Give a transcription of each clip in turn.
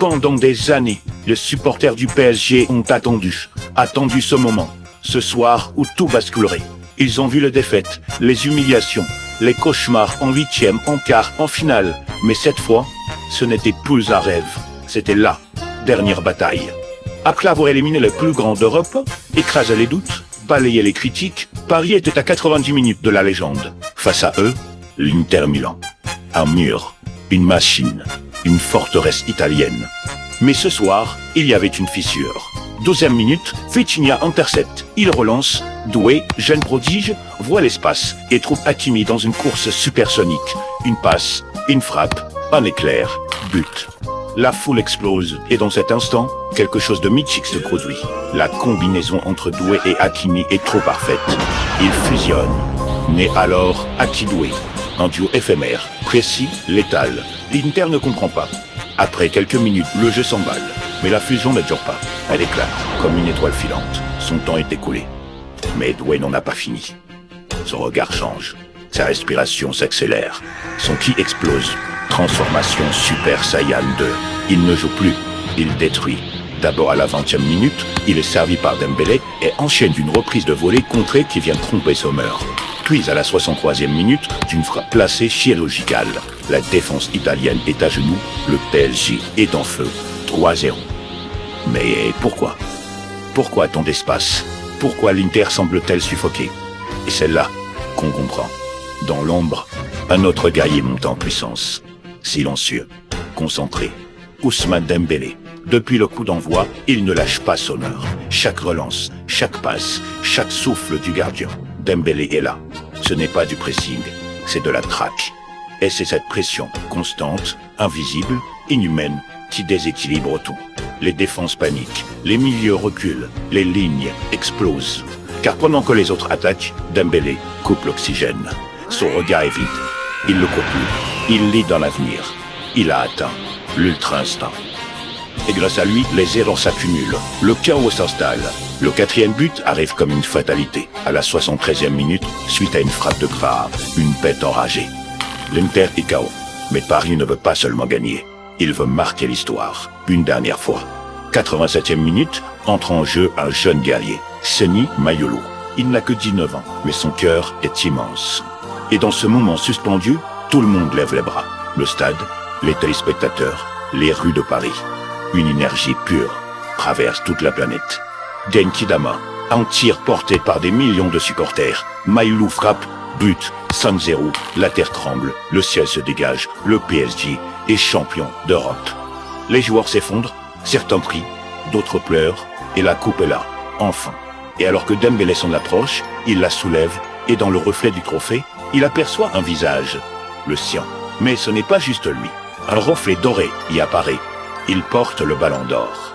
Pendant des années, les supporters du PSG ont attendu ce moment, ce soir où tout basculerait. Ils ont vu les défaites, les humiliations, les cauchemars en huitième, en quart, en finale. Mais cette fois, ce n'était plus un rêve, c'était la dernière bataille. Après avoir éliminé les plus grands d'Europe, écrasé les doutes, balayé les critiques, Paris était à 90 minutes de la légende. Face à eux, l'Inter Milan. Un mur, une machine, une forteresse italienne. Mais ce soir, il y avait une fissure. 12e minute, Vitinha intercepte. Il relance. Doué, jeune prodige, voit l'espace et trouve Hakimi dans une course supersonique. Une passe, une frappe, un éclair, but. La foule explose et dans cet instant, quelque chose de mythique se produit. La combinaison entre Doué et Hakimi est trop parfaite. Ils fusionnent. Naît alors Haki-Doué. Un duo éphémère, précis, létal. L'Inter ne comprend pas. Après quelques minutes, le jeu s'emballe. Mais la fusion ne dure pas. Elle éclate, comme une étoile filante. Son temps est écoulé. Mais Doué n'en a pas fini. Son regard change. Sa respiration s'accélère. Son ki explose. Transformation Super Saiyan 2. Il ne joue plus. Il détruit. D'abord à la 20e minute, il est servi par Dembélé et enchaîne d'une reprise de volée contrée qui vient tromper Sommer. Puis à la 63e minute, d'une frappe placée chirurgicale. La défense italienne est à genoux, le PSG est en feu. 3-0. Mais pourquoi? Pourquoi tant d'espace? Pourquoi l'Inter semble-t-elle suffoquée? Et c'est là qu'on comprend. Dans l'ombre, un autre guerrier monte en puissance. Silencieux, concentré. Ousmane Dembélé. Depuis le coup d'envoi, il ne lâche pas Sommer. Chaque relance, chaque passe, chaque souffle du gardien. Dembélé est là. Ce n'est pas du pressing, c'est de la traque. Et c'est cette pression constante, invisible, inhumaine, qui déséquilibre tout. Les défenses paniquent, les milieux reculent, les lignes explosent. Car pendant que les autres attaquent, Dembélé coupe l'oxygène. Son regard est vide. Il ne court plus. Il lit dans l'avenir. Il a atteint l'ultra-instinct. Et grâce à lui, les erreurs s'accumulent. Le chaos s'installe. Le 4e but arrive comme une fatalité. À la 73e minute, suite à une frappe de Graham, une bête enragée. L'Inter est KO. Mais Paris ne veut pas seulement gagner. Il veut marquer l'histoire. Une dernière fois. 87e minute, entre en jeu un jeune guerrier. Seny Mayolo. Il n'a que 19 ans, mais son cœur est immense. Et dans ce moment suspendu, tout le monde lève les bras. Le stade, les téléspectateurs, les rues de Paris. Une énergie pure traverse toute la planète. Denki Dama, un tir porté par des millions de supporters. Mayolo frappe, but, 5-0, la terre tremble, le ciel se dégage, le PSG est champion d'Europe. Les joueurs s'effondrent, certains crient, d'autres pleurent, et la coupe est là, enfin. Et alors que Dembélé s'en approche, il la soulève, et dans le reflet du trophée, il aperçoit un visage, le sien. Mais ce n'est pas juste lui. Un reflet doré y apparaît. Il porte le ballon d'or.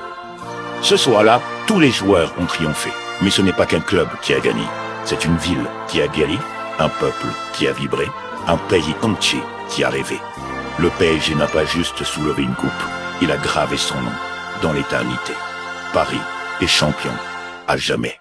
Ce soir-là, tous les joueurs ont triomphé. Mais ce n'est pas qu'un club qui a gagné. C'est une ville qui a guéri, un peuple qui a vibré, un pays entier qui a rêvé. Le PSG n'a pas juste soulevé une coupe, il a gravé son nom dans l'éternité. Paris est champion à jamais.